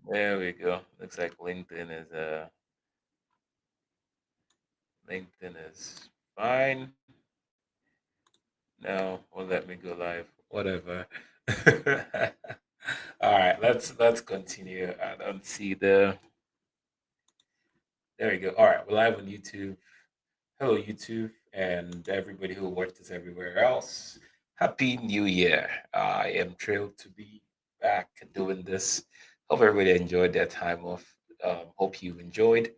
There we go. Looks like LinkedIn is fine. No, won't let me go live. Whatever. All right, let's continue. I don't see the. There we go. All right, we're live on YouTube. Hello, YouTube, and everybody who watches everywhere else. Happy New Year! I am thrilled to be back doing this. Hope everybody enjoyed their time off. Hope you enjoyed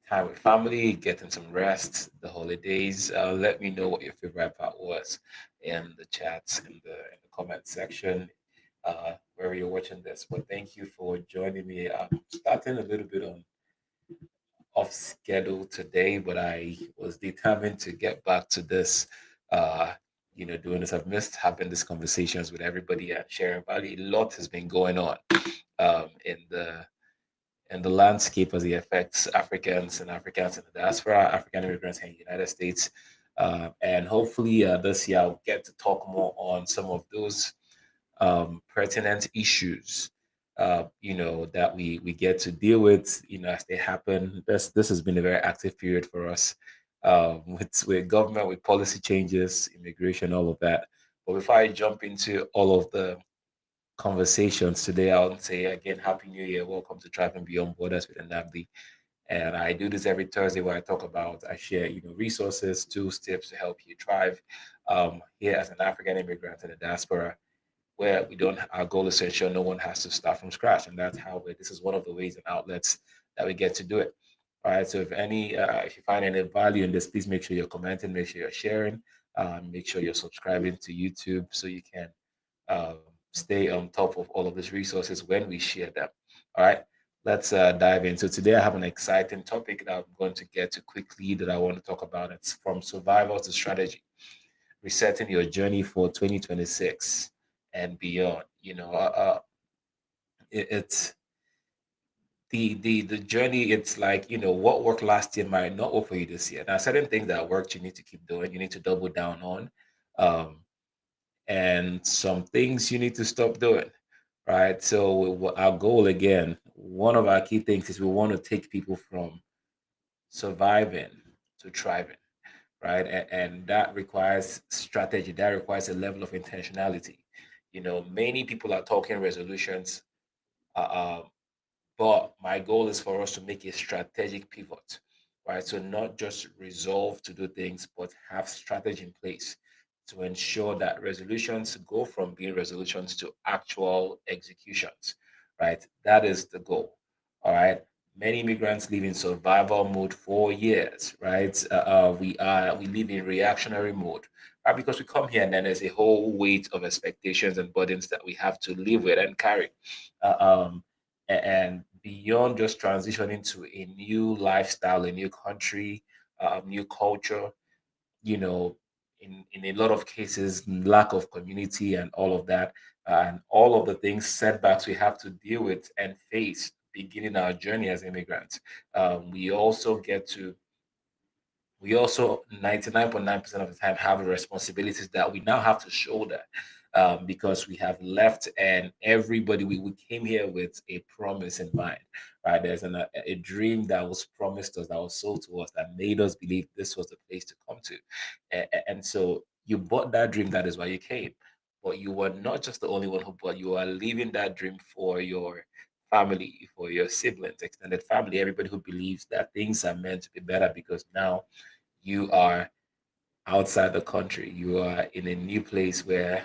time with family, getting some rest, the holidays. Let me know what your favorite part was in the chats, in the comment section, wherever you're watching this. But thank you for joining me. I'm starting a little bit on off schedule today, but I was determined to get back to this. Uh, doing this, I've missed having these conversations with everybody and sharing value. A lot has been going on in the landscape as it affects Africans in the diaspora, African immigrants in the United States. And hopefully this year I'll get to talk more on some of those pertinent issues, that we get to deal with, as they happen. This has been a very active period for us, with government, with policy changes, immigration, all of that. But before I jump into all of the conversations today, I'll say again, Happy New Year. Welcome to Driving Beyond Borders with Anabdi. And I do this every Thursday where I share, resources, tools, tips to help you thrive here as an African immigrant in the diaspora, where we don't, our goal is to ensure no one has to start from scratch. And that's how this is one of the ways and outlets that we get to do it. All right. So if you find any value in this, please make sure you're commenting, make sure you're sharing, make sure you're subscribing to YouTube so you can stay on top of all of these resources when we share them. All right, let's dive in. So today I have an exciting topic that I'm going to get to quickly that I want to talk about. It's from survival to strategy, resetting your journey for 2026 and beyond. It's the journey. It's like, what worked last year might not work for you this year. Now, certain things that worked, you need to keep doing. You need to double down on. Um, and some things you need to stop doing, right? So our goal again, one of our key things is we want to take people from surviving to thriving, right? And that requires strategy. That requires a level of intentionality. Many people are talking resolutions, uh, but my goal is for us to make a strategic pivot, right? So not just resolve to do things, but have strategy in place to ensure that resolutions go from being resolutions to actual executions, right? That is the goal. All right. Many immigrants live in survival mode for years, right? We live in reactionary mode, right? Because we come here and then there's a whole weight of expectations and burdens that we have to live with and carry. Uh, um, and beyond just transitioning to a new lifestyle, a new country, new culture, you know, in a lot of cases, lack of community and all of that, and all of the things, setbacks we have to deal with and face beginning our journey as immigrants. We also get to we also 99.9% of the time have responsibilities that we now have to shoulder, because we have left and everybody, we came here with a promise in mind, right? There's a dream that was promised us, that was sold to us, that made us believe this was the place to come to. And so you bought that dream, that is why you came. But you were not just the only one who bought, you are living that dream for your family, for your siblings, extended family, everybody who believes that things are meant to be better because now you are outside the country. You are in a new place where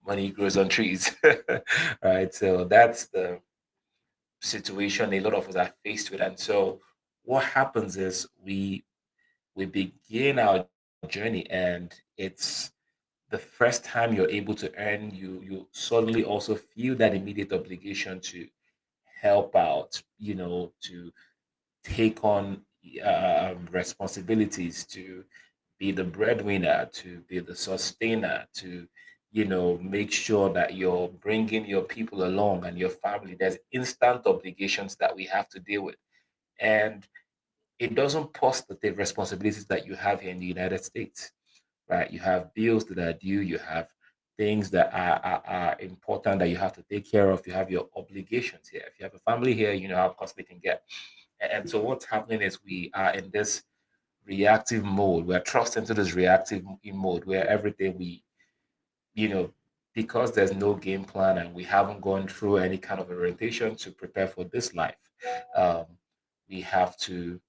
money grows on trees, right? So that's the situation a lot of us are faced with. And so what happens is we begin our journey, and it's the first time you're able to earn, you suddenly also feel that immediate obligation to help out, to take on responsibilities, to be the breadwinner, to be the sustainer, to make sure that you're bringing your people along and your family. There's instant obligations that we have to deal with, and it doesn't pause the responsibilities that you have here in the United States, right? You have bills that are due, you have things that are important that you have to take care of. You have your obligations here. If you have a family here, you know how costly it can get. And so what's happening is we are in this reactive mode. We're thrust into this reactive mode where everything we, you know, because there's no game plan and we haven't gone through any kind of orientation to prepare for this life, um, we have to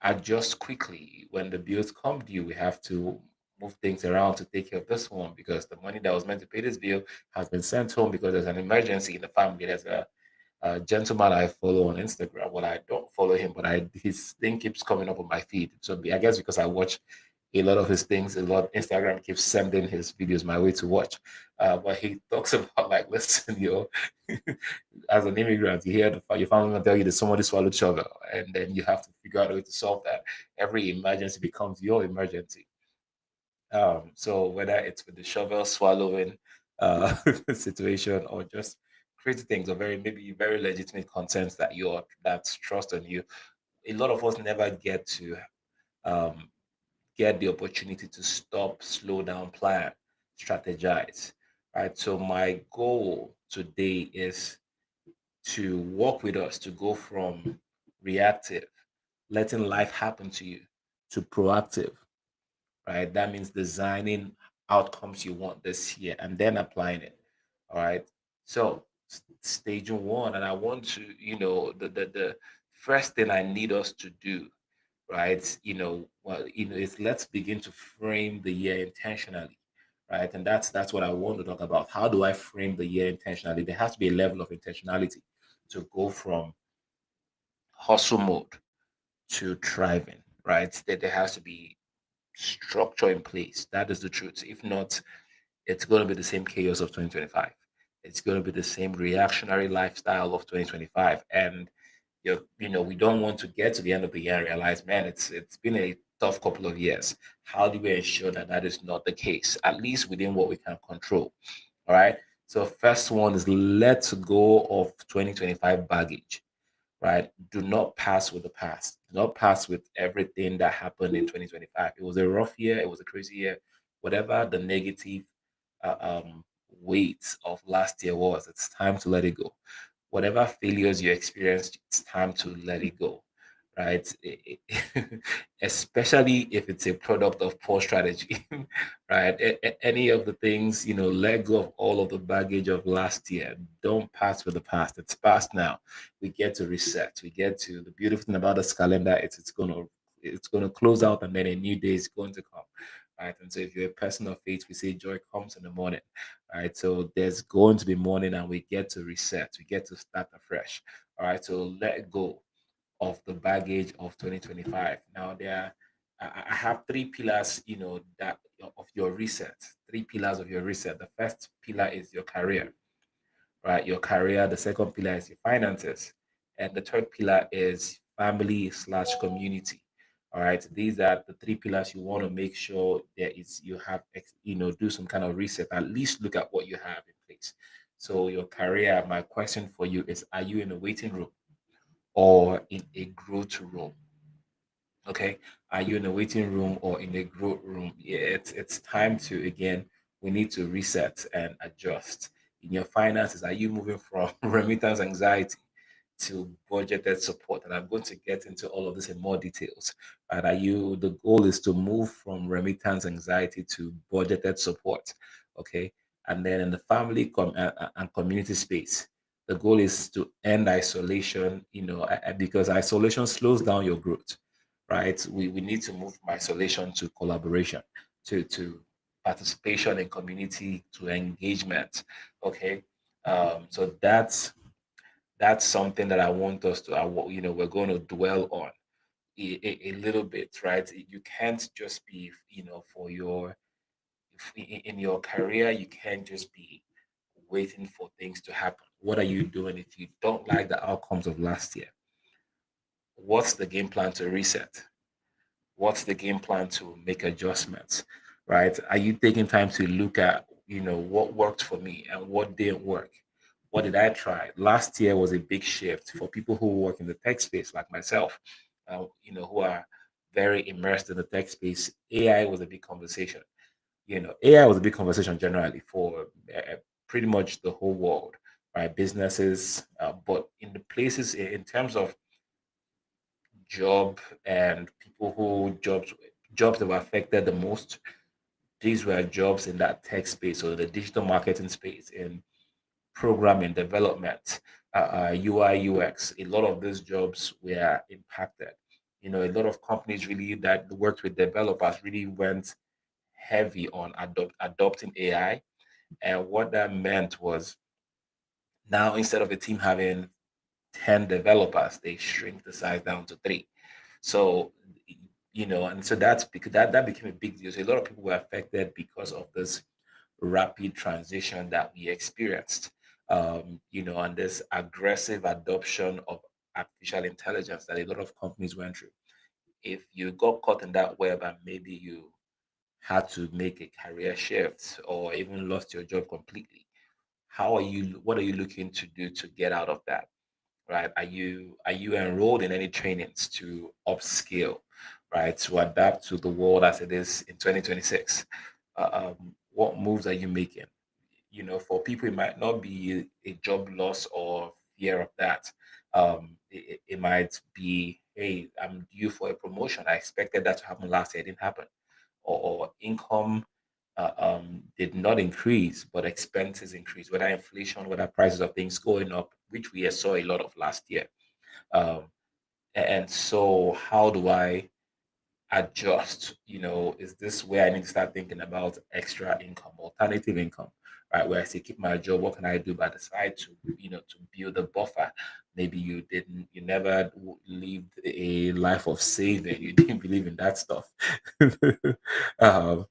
adjust quickly. When the bills come due, we have to move things around to take care of this one because the money that was meant to pay this bill has been sent home because there's an emergency in the family. There's a gentleman I follow on Instagram. Well, I don't follow him, but I his thing keeps coming up on my feed. So I guess because I watch a lot of his things, a lot Instagram keeps sending his videos my way to watch. But he talks about like, listen, as an immigrant, you hear your family will tell you that somebody swallowed shovel, and then you have to figure out a way to solve that. Every emergency becomes your emergency. So whether it's with the shovel swallowing uh, situation or just crazy things or maybe very legitimate concerns that's trust on you, a lot of us never um, get the opportunity to stop, slow down, plan, strategize. Right. So my goal today is to work with us to go from reactive, letting life happen to you, to proactive, right? That means designing outcomes you want this year and then applying it. All right. So stage one, and I want to, the first thing I need us to do, right? Is let's begin to frame the year intentionally. Right. And that's what I want to talk about. How do I frame the year intentionally? There has to be a level of intentionality to go from hustle mode to thriving, right? There has to be structure in place. That is the truth. If not, it's going to be the same chaos of 2025. It's going to be the same reactionary lifestyle of 2025. And we don't want to get to the end of the year and realize, man, it's been a tough couple of years. How do we ensure that that is not the case, at least within what we can control? All right. So first one is let's go of 2025 baggage, right? Do not pass with the past. Do not pass with everything that happened in 2025. It was a rough year. It was a crazy year. Whatever the negative uh, um, weight of last year was, it's time to let it go. Whatever failures you experienced, it's time to let it go, right? Especially if it's a product of poor strategy, right? Any of the things, let go of all of the baggage of last year. Don't pass with the past. It's past now. We get to reset. We get to the beautiful thing about this calendar. It's gonna close out, and then a new day is going to come. Right. And so if you're a person of faith, we say joy comes in the morning. Right. So there's going to be morning and we get to reset. We get to start afresh. All right. So let go of the baggage of 2025. Now I have three pillars, that of your reset. Three pillars of your reset. The first pillar is your career, right? Your career. The second pillar is your finances, and the third pillar is family/community. All right, these are the three pillars you want to make sure you have, do some kind of reset. At least look at what you have in place. So your career. My question for you is: are you in a waiting room or in a growth room? Okay, are you in a waiting room or in a growth room? Yeah, it's time to, again, we need to reset and adjust. In your finances, are you moving from remittance anxiety to budgeted support? And I'm going to get into all of this in more details. And the goal is to move from remittance anxiety to budgeted support. Okay. And then in the family and community space, the goal is to end isolation, because isolation slows down your growth, right? We need to move from isolation to collaboration, to participation in community, to engagement. Okay. So that's something that I want us to, we're going to dwell on a little bit, right? You can't just be, for in your career, you can't just be waiting for things to happen. What are you doing if you don't like the outcomes of last year? What's the game plan to reset? What's the game plan to make adjustments, right? Are you taking time to look at, what worked for me and what didn't work? What did I try? Last year was a big shift for people who work in the tech space, like myself, who are very immersed in the tech space. AI was a big conversation. AI was a big conversation generally for pretty much the whole world, right? Businesses, but in the places in terms of job and people who jobs that were affected the most, these were jobs in that tech space or the digital marketing space in programming development, UI UX. A lot of these jobs were impacted. A lot of companies really that worked with developers really went heavy on adopting AI. And what that meant was now instead of a team having 10 developers, they shrink the size down to three. So, and so that's because that became a big deal. So a lot of people were affected because of this rapid transition that we experienced, and this aggressive adoption of artificial intelligence that a lot of companies went through. If you got caught in that web and maybe you had to make a career shift or even lost your job completely, what are you looking to do to get out of that? Right? Are you enrolled in any trainings to upskill, right? To adapt to the world as it is in 2026? What moves are you making? For people, it might not be a job loss or fear of that. It might be, hey, I'm due for a promotion. I expected that to happen last year. It didn't happen. Or income did not increase, but expenses increased, whether inflation, whether prices of things going up, which we saw a lot of last year. Um, and so, how do I adjust? Is this where I need to start thinking about extra income, alternative income, right? Where I say, keep my job, what can I do by the side to build a buffer? Maybe you never lived a life of saving, you didn't believe in that stuff. um,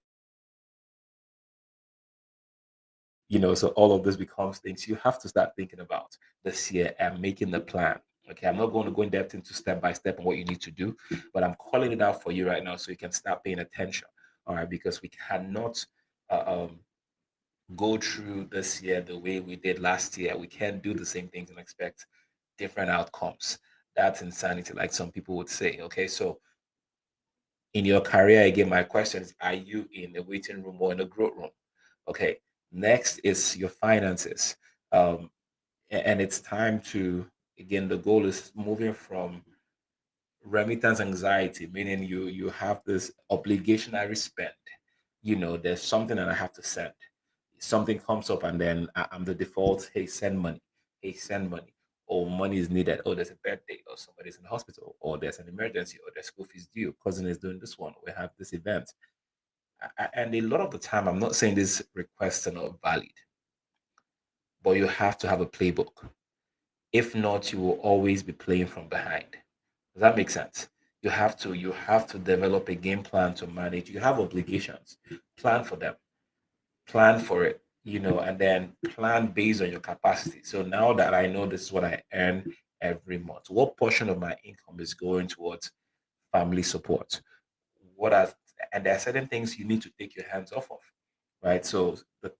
so all of this becomes things you have to start thinking about this year and making the plan. Okay, I'm not going to go in depth into step by step on what you need to do, but I'm calling it out for you right now so you can start paying attention. All right, because we cannot uh, um, go through this year the way we did last year. We can't do the same things and expect different outcomes. That's insanity, like some people would say. Okay, so in your career, again, my question is, are you in a waiting room or in a growth room? Okay. Next is your finances. Um, and it's time to, again, the goal is moving from remittance anxiety, meaning you have this obligationary spend. There's something that I have to send. Something comes up and then I'm the default, hey, send money. Hey, send money. Or money is needed. Oh, there's a birthday, or somebody's in the hospital, or there's an emergency, or their school fees due. Cousin is doing this one. We have this event. And a lot of the time, I'm not saying these requests are not valid, but you have to have a playbook. If not, you will always be playing from behind. Does that make sense? You have to develop a game plan to manage. You have obligations. Plan for them. Plan for it, and then plan based on your capacity. So now that I know this is what I earn every month, what portion of my income is going towards family support? What are and there are certain things you need to take your hands off of, right? So there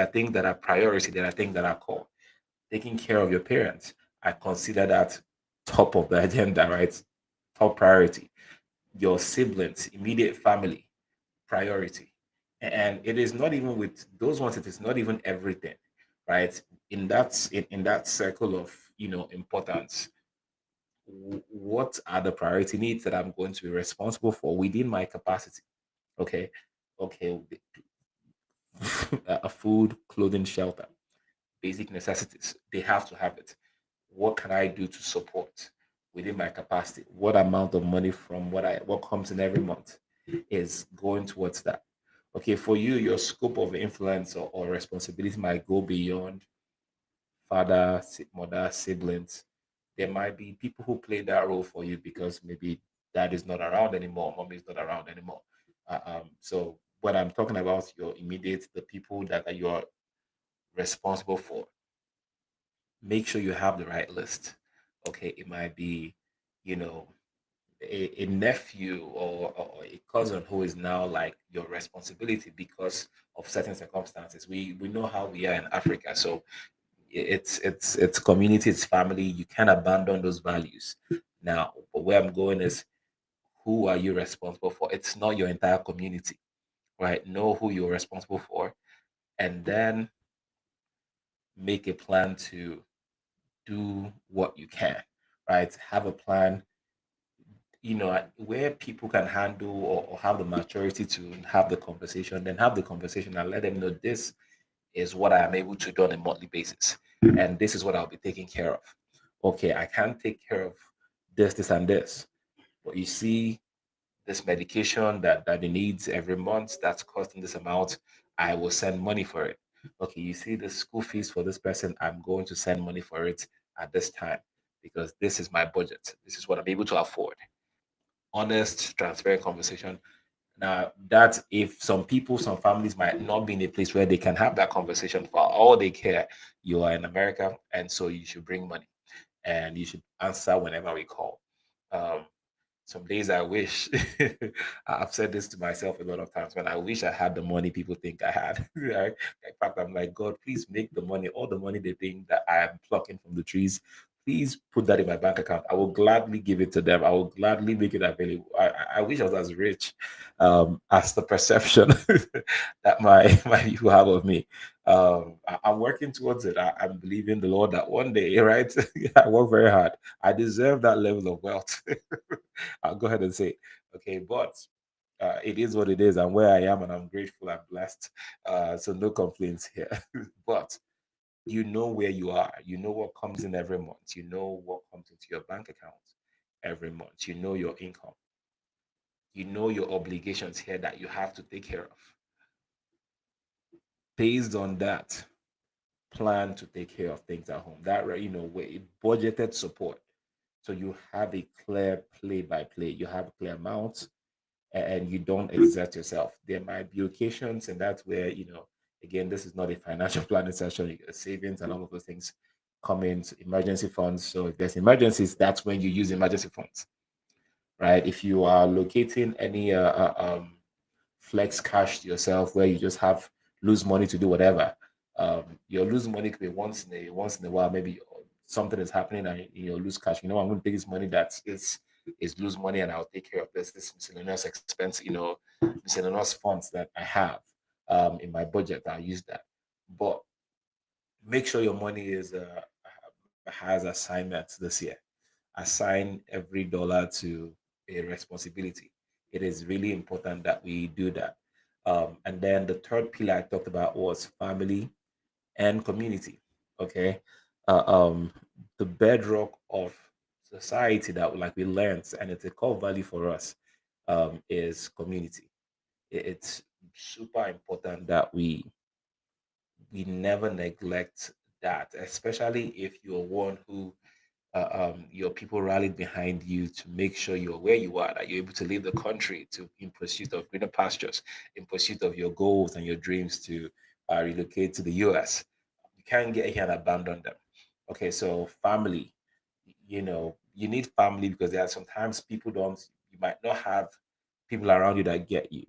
are things that are priority, there are things that are core. Taking care of your parents, I consider that top of the agenda, right? Top priority. Your siblings, immediate family, priority. And it is not even with those ones, it is not even everything, right? In that circle of importance, what are the priority needs that I'm going to be responsible for within my capacity? Okay. Okay. A food, clothing, shelter, basic necessities. They have to have it. What can I do to support within my capacity? What amount of money from what comes in every month is going towards that? Okay, for you, your scope of influence or responsibility might go beyond father, mother, siblings. There might be people who play that role for you because maybe dad is not around anymore, mom is not around anymore. So when I'm talking about your immediate, the people that you are responsible for, make sure you have the right list. Okay, it might be, you know, a nephew or a cousin who is now like your responsibility because of certain circumstances. We know how we are in Africa, so it's community, it's family. You can't abandon those values. Now, but where I'm going is, who are you responsible for? It's not your entire community, right? Know who you're responsible for, and then make a plan to do what you can, right? Have a plan, where people can handle or have the maturity to have the conversation, then have the conversation and let them know this is what I am able to do on a monthly basis. And this is what I'll be taking care of. Okay, I can't take care of this, and this. But you see, this medication that it needs every month that's costing this amount, I will send money for it. Okay, you see the school fees for this person, I'm going to send money for it at this time because this is my budget. This is what I'm able to afford. Honest, transparent conversation. Now, that's if some people, some families might not be in a place where they can have that conversation. For all they care, you are in America, and so you should bring money and you should answer whenever we call. Um, some days I wish I've said this to myself a lot of times when I wish I had the money people think I had. Right? In fact, I'm like, God, please make the money, all the money they think that I am plucking from the trees. Please put that in my bank account. I will gladly give it to them. I will gladly make it available. I wish I was as rich as the perception that my people have of me. I'm working towards it. I'm believing the Lord that one day, right? I work very hard. I deserve that level of wealth. I'll go ahead and say, okay, but it is what it is. I'm where I am, and I'm grateful. I'm blessed. So no complaints here. But you know where you are. You know what comes in every month. You know what comes into your bank account every month. You know your income. You know your obligations here that you have to take care of. Based on that, plan to take care of things at home. That way budgeted support. So you have a clear play by play. You have a clear amount and you don't exert yourself. There might be occasions, and that's where, again, this is not a financial planning session. Savings and all of those things come in, emergency funds. So if there's emergencies, that's when you use emergency funds, right? If you are locating any flex cash to yourself where you just have lose money to do whatever, your lose money could be once in a while, maybe something is happening and you lose cash. I'm going to take this money that is lose money and I'll take care of this miscellaneous expense, miscellaneous funds that I have in my budget. I'll use that. But make sure your money has assignments this year. Assign every dollar to a responsibility. It is really important that we do that. And then the third pillar I talked about was family and community. Okay. Uh, um, the bedrock of society that like we learned, and it's a core value for us, is community. It's super important that we never neglect that, especially if you're one who your people rallied behind you to make sure you're where you are, that you're able to leave the country to in pursuit of greener pastures, in pursuit of your goals and your dreams to relocate to the US. You can't get here and abandon them. Okay, so family, you need family because there are sometimes people don't, you might not have people around you that get you.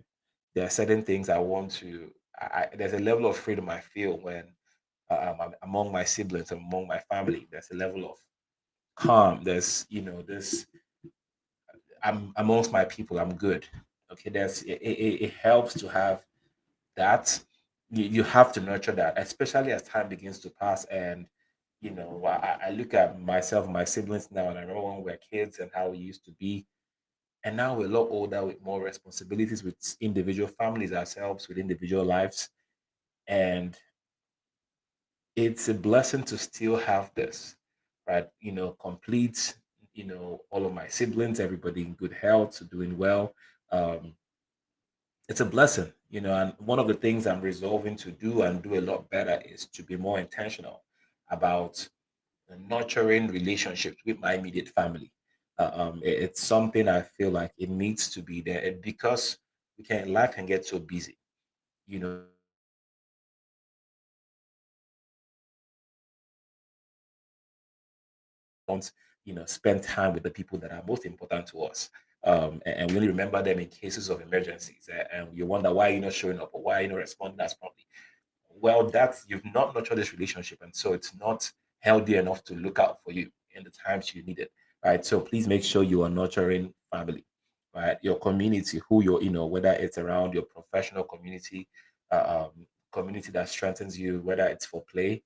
There are certain things I want to, there's a level of freedom I feel when I'm among my siblings, among my family. There's a level of calm. There's, this, I'm amongst my people, I'm good. Okay, it helps to have that. You have to nurture that, especially as time begins to pass. And I look at myself, my siblings now, and I remember when we were kids and how we used to be. And now we're a lot older with more responsibilities with individual families ourselves, with individual lives. And it's a blessing to still have this, right? Complete, all of my siblings, everybody in good health, doing well. Um, it's a blessing, and one of the things I'm resolving to do and do a lot better is to be more intentional about nurturing relationships with my immediate family. It's something I feel like it needs to be there because life can get so busy. We don't, spend time with the people that are most important to us. And we only remember them in cases of emergencies. And you wonder why you're not showing up or why you're not responding as promptly. Well, that's you've not nurtured this relationship, and so it's not healthy enough to look out for you in the times you need it. Right. So please make sure you are nurturing family. right? Your community, who you're, whether it's around your professional community, community that strengthens you, whether it's for play,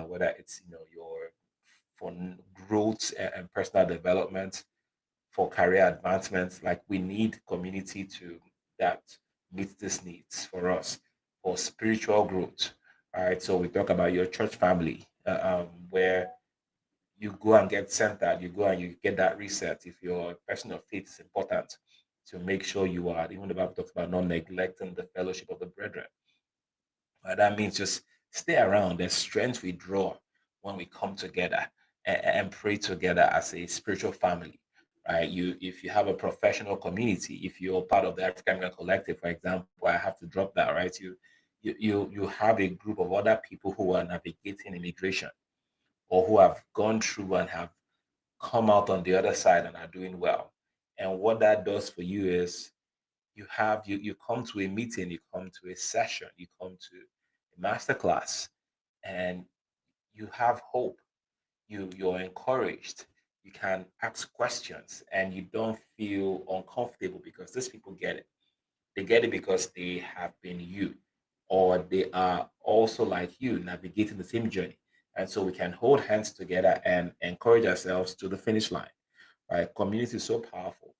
whether it's, your for growth and personal development, for career advancement. Like we need community to that meets these needs for us for spiritual growth. All right. So we talk about your church family, where you go and get centered, you go and you get that reset. If your person of faith is important, to make sure you are, even the Bible talks about not neglecting the fellowship of the brethren. That means just stay around. There's strength we draw when we come together and pray together as a spiritual family, right? If you have a professional community, if you're part of the African American Collective, for example, I have to drop that, right? You have a group of other people who are navigating immigration or who have gone through and have come out on the other side and are doing well. And what that does for you is you come to a meeting, you come to a session, you come to a master class, and you have hope. You're encouraged. You can ask questions and you don't feel uncomfortable because these people get it. They get it because they have been you, or they are also like you navigating the same journey. And so we can hold hands together and encourage ourselves to the finish line. Right? Community is so powerful.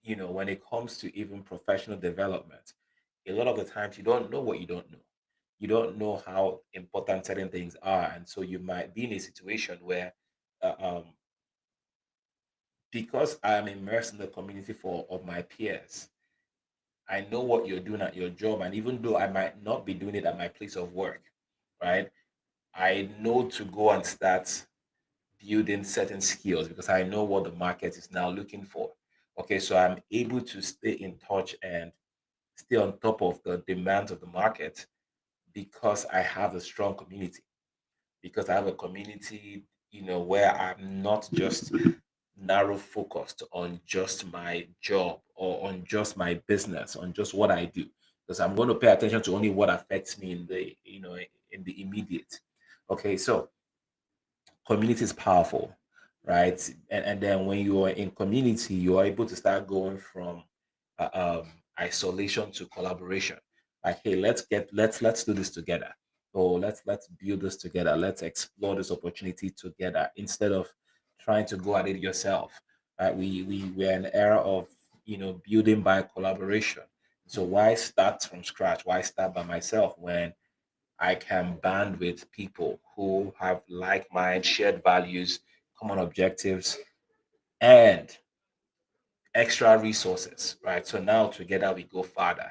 When it comes to even professional development, a lot of the times you don't know what you don't know. You don't know how important certain things are. And so you might be in a situation where, uh, um, because I am immersed in the community for of my peers, I know what you're doing at your job. And even though I might not be doing it at my place of work, right? I know to go and start building certain skills because I know what the market is now looking for. Okay, so I'm able to stay in touch and stay on top of the demands of the market because I have a strong community, because I have a community, where I'm not just narrow focused on just my job or on just my business, on just what I do, because I'm going to pay attention to only what affects me in the immediate. Okay, so community is powerful, right? And then when you are in community, you are able to start going from uh, um, isolation to collaboration. Like, hey, let's do this together. Or let's build this together. Let's explore this opportunity together instead of trying to go at it yourself. Right? We're in an era of building by collaboration. So why start from scratch? Why start by myself when I can band with people who have like mind, shared values, common objectives, and extra resources, right? So now together we go farther.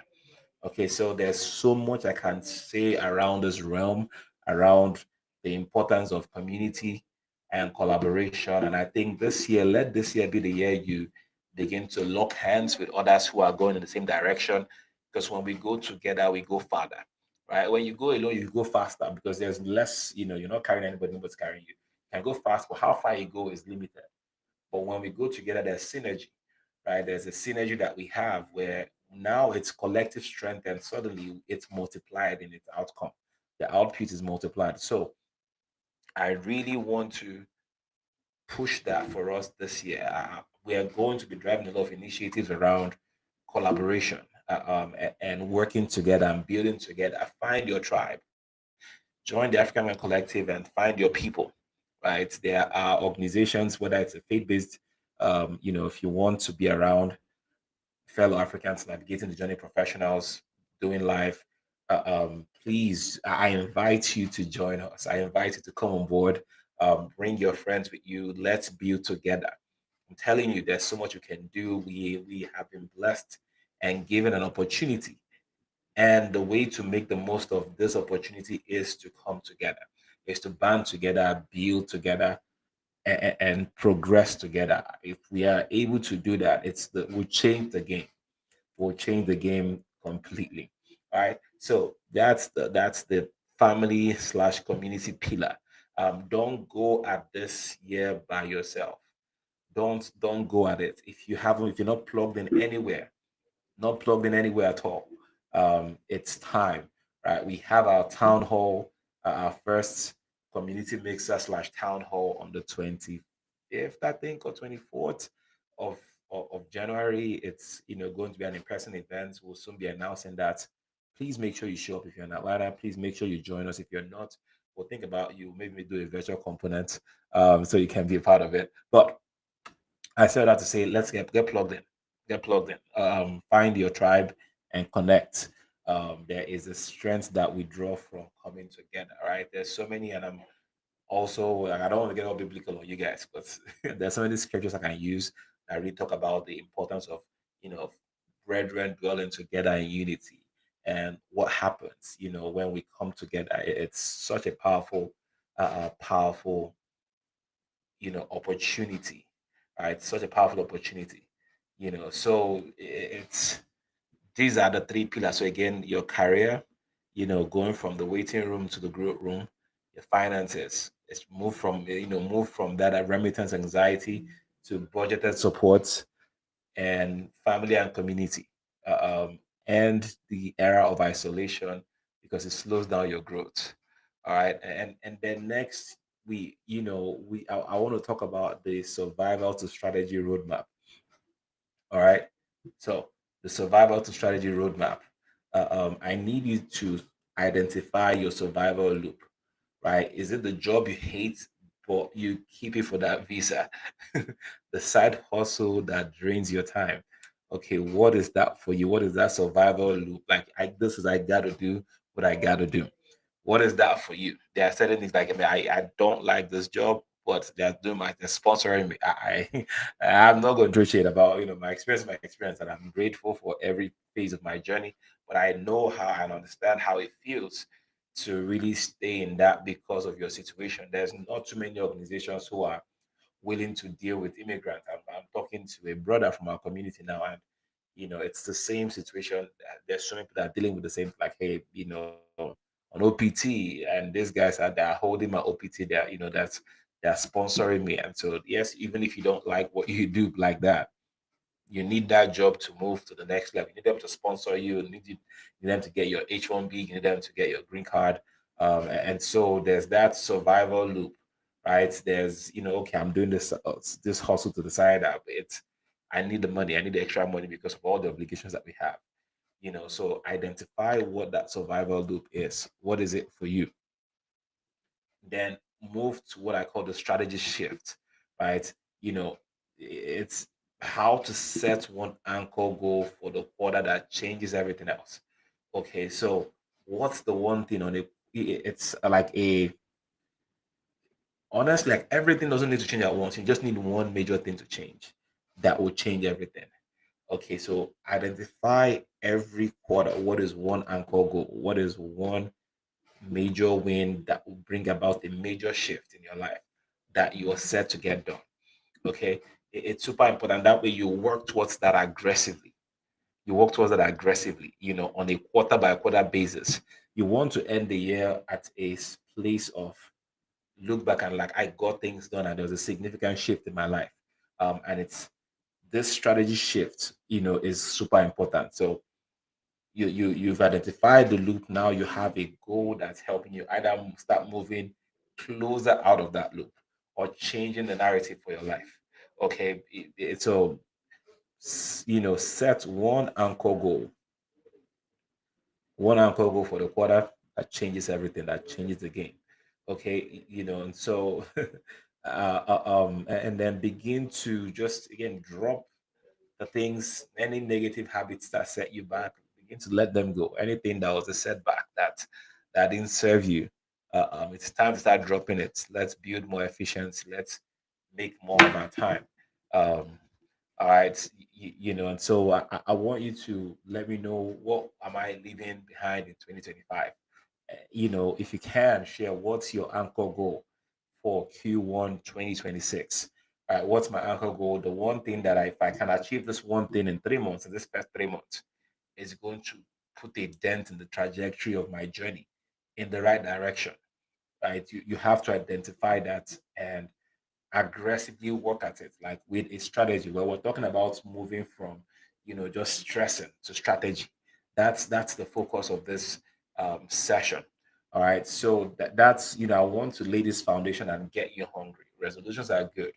Okay, so there's so much I can say around this realm, around the importance of community and collaboration. And I think let this year be the year you begin to lock hands with others who are going in the same direction. Because when we go together, we go farther, right? When you go alone, you go faster because there's less, you're not carrying anybody, nobody's carrying you. You can go fast, but how far you go is limited. But when we go together, there's synergy, right? There's a synergy that we have where now it's collective strength and suddenly it's multiplied in its outcome. The output is multiplied. So I really want to push that for us this year. We are going to be driving a lot of initiatives around collaboration and working together and building together. Find your tribe, join the African American Collective, and find your people. Right? There are organizations, whether it's a faith-based, if you want to be around fellow Africans navigating the journey, professionals doing life, please, I invite you to join us. I invite you to come on board. Bring your friends with you. Let's build together. I'm telling you, there's so much you can do. We have been blessed and given an opportunity. And the way to make the most of this opportunity is to come together, is to band together, build together, and progress together. If we are able to do that, we'll change the game. We'll change the game completely. All right. So that's the family slash community pillar. Don't go at this year by yourself. Don't go at it. If you're not plugged in anywhere, not plugged in anywhere at all. It's time, right? We have our town hall, our first community mixer slash town hall on the 25th, I think, or 24th of of January. It's going to be an in-person event. We'll soon be announcing that. Please make sure you show up if you're in Atlanta. Please make sure you join us. If you're not, we'll think about you. Maybe do a virtual component, so you can be a part of it. But I said that to say, let's get plugged in, get plugged in. Find your tribe and connect. There is a strength that we draw from coming together. Right? There's so many, and I'm also, like, I don't want to get all biblical on you guys, but there's so many scriptures I can use that really talk about the importance of brethren dwelling together in unity and what happens when we come together. It's such a powerful opportunity, right? Such a powerful opportunity. So it's these are the three pillars. So again, your career, going from the waiting room to the growth room, your finances. It's move from that remittance anxiety to budgeted support and family and community, and the era of isolation, because it slows down your growth. All right, and then next I want to talk about the survival to strategy roadmap. All right. So the survival to strategy roadmap. I need you to identify your survival loop. Right? Is it the job you hate, but you keep it for that visa? The side hustle that drains your time. Okay, what is that for you? What is that survival loop? Like, this is I gotta do what I gotta do. What is that for you? There are certain things like, I mean, I don't like this job, but they're sponsoring me. I'm not going to throw shade about my experience, and I'm grateful for every phase of my journey. But I know how and understand how it feels to really stay in that because of your situation. There's not too many organizations who are willing to deal with immigrants. I'm talking to a brother from our community now, and it's the same situation. There's so many people that are dealing with the same, like, hey, on OPT, and these guys are they're holding my OPT. They're sponsoring me, and so yes, even if you don't like what you do like that, you need that job to move to the next level. You need them to sponsor you. You need them to get your H-1B. You need them to get your green card. And so there's that survival loop, right? There's, okay, I'm doing this hustle to the side. I need the money. I need the extra money because of all the obligations that we have. So identify what that survival loop is. What is it for you? Then move to what I call the strategy shift, right? It's how to set one anchor goal for the quarter that changes everything else. Okay, so what's the one thing on it? It's like honestly, like, everything doesn't need to change at once. You just need one major thing to change that will change everything. Okay, so identify every quarter what is one anchor goal, what is one major win that will bring about a major shift in your life that you are set to get done. Okay, it's super important. That way, you work towards that aggressively. You work towards that aggressively, on a quarter by quarter basis. You want to end the year at a place of look back and, like, I got things done and there was a significant shift in my life. And it's this strategy shift, is super important. So you've identified the loop. Now you have a goal that's helping you either start moving closer out of that loop or changing the narrative for your life. Okay, so set one anchor goal for the quarter that changes everything, that changes the game. Okay, and so and then begin to just again drop the things, any negative habits that set you back, begin to let them go. Anything that was a setback that didn't serve you, it's time to start dropping it. Let's build more efficiency. Let's make more of our time. Um, all right, and so I want you to let me know, what am I leaving behind in 2025. If you can share, what's your anchor goal for Q1 2026. All right, what's my anchor goal? The one thing that if I can achieve this one thing in 3 months, in this first 3 months, is going to put a dent in the trajectory of my journey in the right direction. Right? You have to identify that and aggressively work at it, like with a strategy, where we're talking about moving from just stressing to strategy. That's the focus of this session. All right, so that's I want to lay this foundation and get you hungry. Resolutions are good,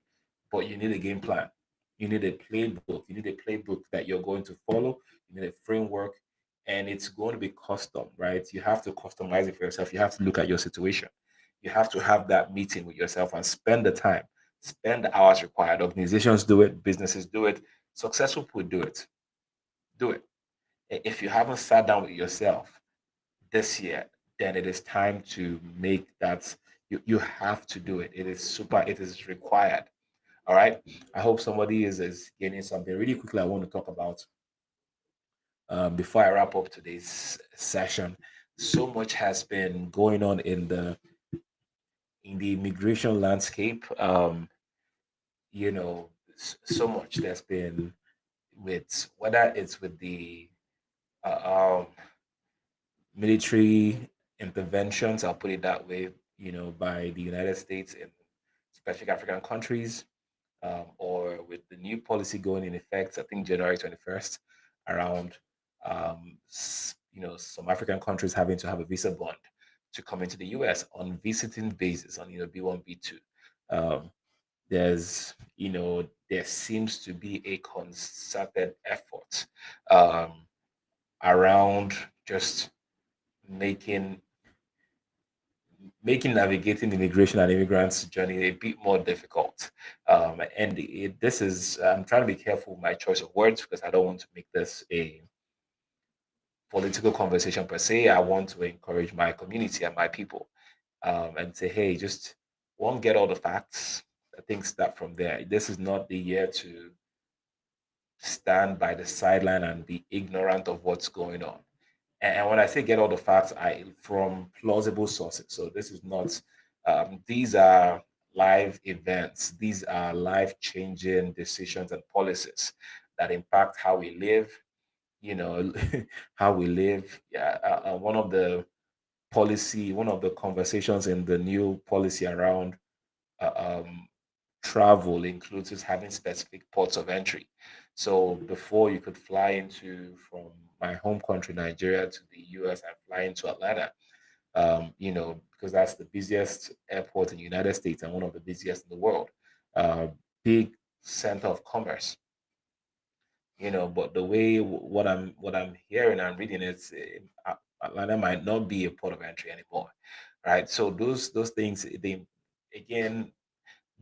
but you need a game plan. You need a playbook. You need a playbook that you're going to follow. You need a framework, and it's going to be custom, right? You have to customize it for yourself. You have to look at your situation. You have to have that meeting with yourself and spend the time, spend the hours required. Organizations do it, businesses do it, successful people do it. Do it. If you haven't sat down with yourself this year, then it is time to make that. You have to do it. It is super. It is required. All right. I hope somebody is getting something really quickly. I want to talk about before I wrap up today's session. So much has been going on in the immigration landscape. So much there's been with whether it's with the uh, um, military interventions. I'll put it that way. By the United States in specific African countries, or with the new policy going in effect, I think January 21st, around, some African countries having to have a visa bond to come into the US on visiting basis on, B1, B2. Um, there seems to be a concerted effort um, around just making navigating immigration and immigrants journey a bit more difficult. And this is, I'm trying to be careful with my choice of words because I don't want to make this a political conversation per se. I want to encourage my community and my people, and say, hey, just won't get all the facts. I think start from there. This is not the year to stand by the sideline and be ignorant of what's going on. And when I say get all the facts, I from plausible sources. So this is not; these are live events. These are life-changing decisions and policies that impact how we live. How we live. Yeah, one of the conversations in the new policy around uh, um, travel includes us having specific ports of entry. So before you could fly into from my home country, Nigeria, to the US and fly into Atlanta, because that's the busiest airport in the United States and one of the busiest in the world, uh, big center of commerce. But the way what I'm hearing and reading is Atlanta might not be a port of entry anymore, right? So those things they again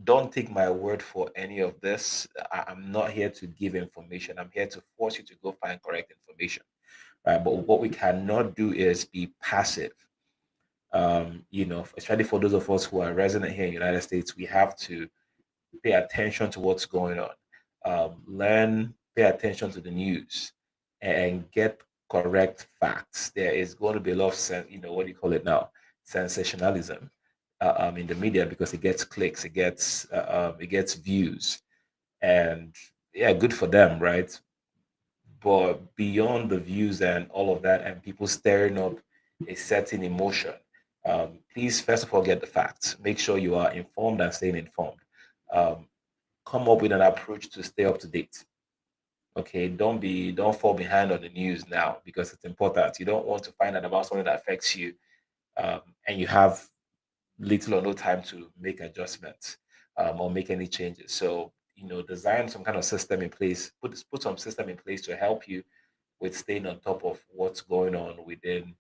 don't take my word for any of this. I'm not here to give information. I'm here to force you to go find correct information. Right. But what we cannot do is be passive. Especially for those of us who are resident here in the United States, we have to pay attention to what's going on. Pay attention to the news and get correct facts. There is going to be a lot of what do you call it now? Sensationalism in the media because it gets clicks, it gets views, and yeah, good for them, right? But beyond the views and all of that, and people stirring up a certain emotion, please first of all get the facts. Make sure you are informed and staying informed. Um, Come up with an approach to stay up to date. Okay, don't fall behind on the news now because it's important. You don't want to find out about something that affects you, and you have little or no time to make adjustments or make any changes. So design some kind of system in place. Put some system in place to help you with staying on top of what's going on within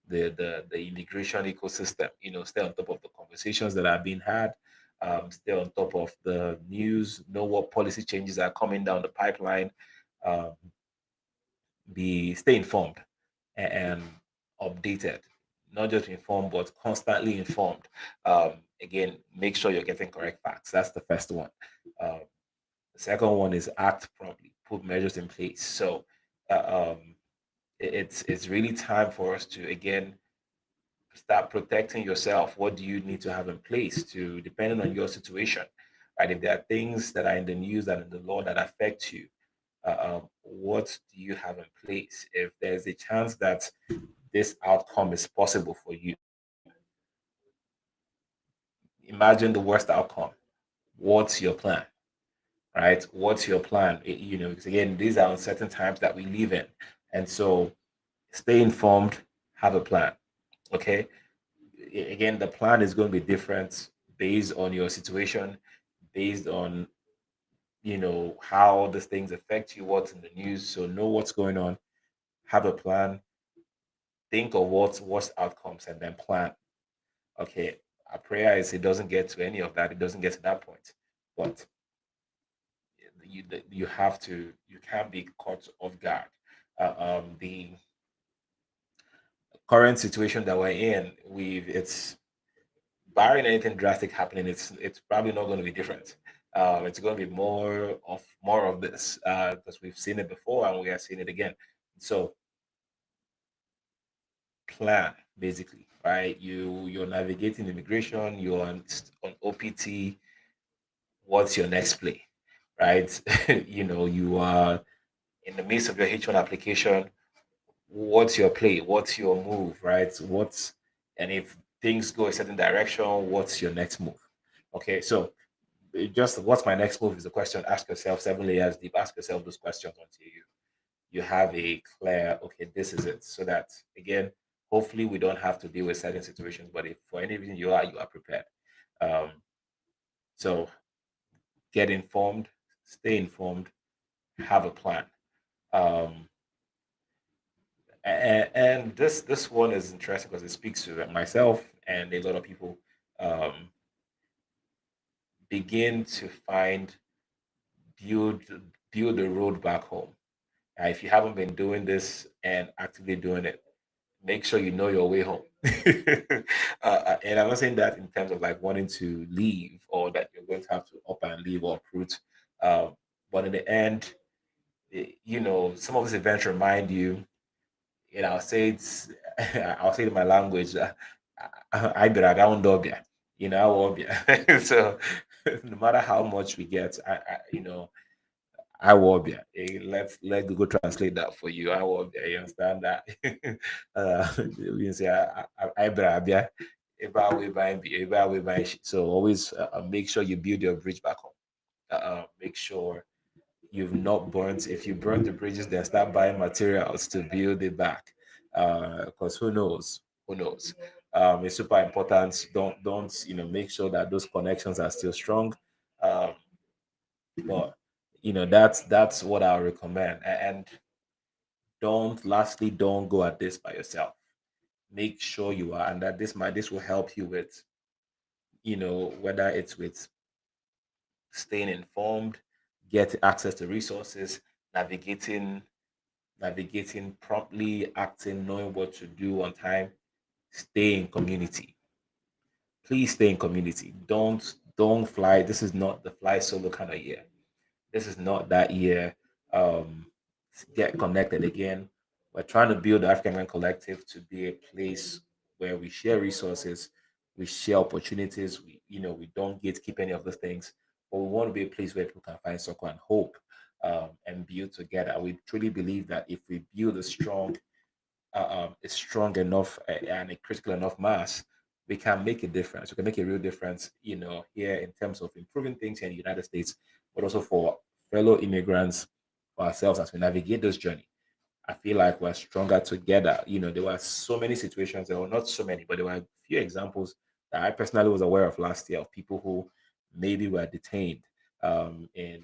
the immigration ecosystem. Stay on top of the conversations that are being had. Stay on top of the news. Know what policy changes are coming down the pipeline. Um, be Stay informed and updated. Not just informed, but constantly informed. Again, make sure you're getting correct facts. That's the first one. Um, the second one is act promptly. Put measures in place. So it's really time for us to again start protecting yourself. What do you need to have in place to depending on your situation, right? If there are things that are in the news and in the law that affect you, what do you have in place? If there's a chance that this outcome is possible for you, imagine the worst outcome. What's your plan? Right? What's your plan? Because again, these are uncertain times that we live in, and so stay informed, have a plan. Okay. Again, the plan is going to be different based on your situation, based on how these things affect you, what's in the news, so know what's going on, have a plan, think of what's outcomes, and then plan. Okay, our prayer is it doesn't get to any of that, it doesn't get to that point. But you have to, you can't be caught off guard. The current situation that we're in, it's barring anything drastic happening, it's probably not going to be different. It's going to be more of this, because we've seen it before and we are seeing it again. So plan, basically, right? You're navigating immigration, you're on OPT. What's your next play, right? You are in the midst of your H1 application. What's your play? What's your move, right? And if things go a certain direction, what's your next move? Okay, so just what's my next move is a question. Ask yourself 7 layers deep. Ask yourself those questions until you have a clear, okay, this is it. So that, again, hopefully we don't have to deal with certain situations, but if for any reason you are prepared. Um, so get informed, stay informed, have a plan. Um, and this one is interesting because it speaks to myself and a lot of people. Um, begin to build build a road back home. If you haven't been doing this and actively doing it, make sure you know your way home. And I'm not saying that in terms of like wanting to leave or that you're going to have to up and leave or uproot. Um, but in the end, some of these events remind you. I'll say it's, I'll say it in my language. I be around Obia, I Obia. So no matter how much we get, I Obia. Let Google translate that for you. I Obia. You understand that? You can say I be Abia. So always make sure you build your bridge back home. Make sure you've not burnt. If you burn the bridges, then start buying materials to build it back. Because who knows? Who knows? It's super important. Don't make sure that those connections are still strong. Um, but that's what I recommend. And don't go at this by yourself. Make sure you are, and that this will help you with whether it's with staying informed, get access to resources, navigating navigating promptly, acting, knowing what to do on time. Stay in community. Please stay in community. Don't fly. This is not the fly solo kind of year. This is not that year. Um, get connected again. We're trying to build the African American Collective to be a place where we share resources, we share opportunities. We don't gatekeep any of those things, but we want to be a place where people can find support and hope, and build together. We truly believe that if we build a strong enough and a critical enough mass, we can make a difference. We can make a real difference, here in terms of improving things here in the United States, but also for fellow immigrants, for ourselves as we navigate this journey. I feel like we're stronger together. There were so many situations, there were not so many, but there were a few examples that I personally was aware of last year of people who maybe were detained in,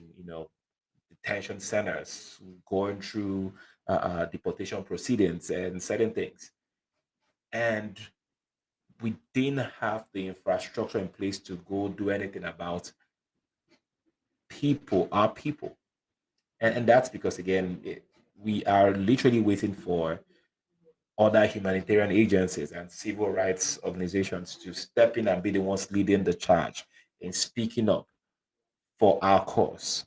detention centers, going through deportation proceedings and certain things. And we didn't have the infrastructure in place to go do anything about our people. And that's because, again, we are literally waiting for other humanitarian agencies and civil rights organizations to step in and be the ones leading the charge in speaking up for our cause.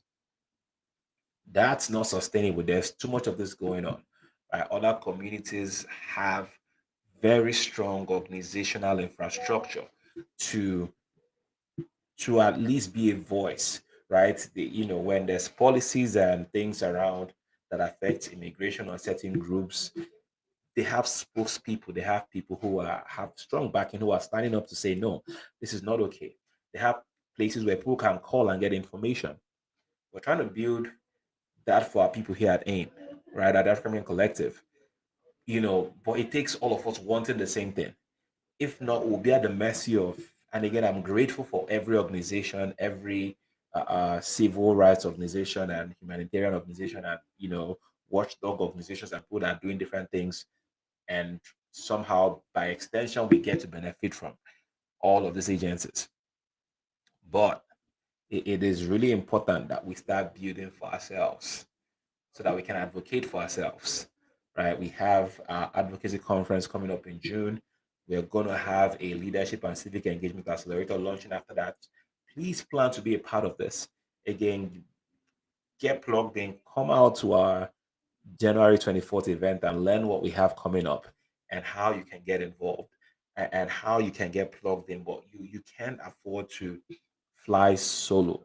That's not sustainable. There's too much of this going on. Right? Other communities have very strong organizational infrastructure to at least be a voice, right? When there's policies and things around that affect immigration or certain groups, they have spokespeople. They have people who have strong backing, who are standing up to say, no, this is not okay. They have places where people can call and get information. We're trying to build that for our people here at AIM, right? At African American Collective, but it takes all of us wanting the same thing. If not, we'll be at the mercy of, and again, I'm grateful for every organization, every civil rights organization and humanitarian organization and watchdog organizations and people that are doing different things, and somehow by extension we get to benefit from all of these agencies. But it is really important that we start building for ourselves so that we can advocate for ourselves, right? We have our advocacy conference coming up in June. We're going to have a leadership and civic engagement accelerator launching after that. Please plan to be a part of this. Again, get plugged in, come out to our January 24th event and learn what we have coming up and how you can get involved and how you can get plugged in. But you can't afford to fly solo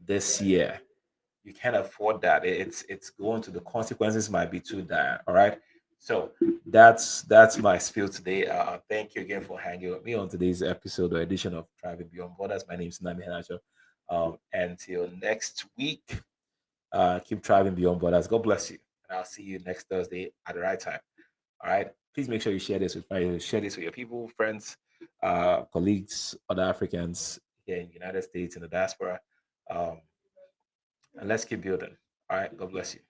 this year. You can't afford that. It's going to, the consequences might be too dire. All right. So that's my spiel today. Thank you again for hanging with me on today's episode or edition of Driving Beyond Borders. My name is Nami Hanacho. Until next week, keep driving beyond borders. God bless you. And I'll see you next Thursday at the right time. All right. Please make sure you share this with friends, share this with your people, friends, colleagues, other Africans here in the United States, in the diaspora. Um, and let's keep building. All right. God bless you.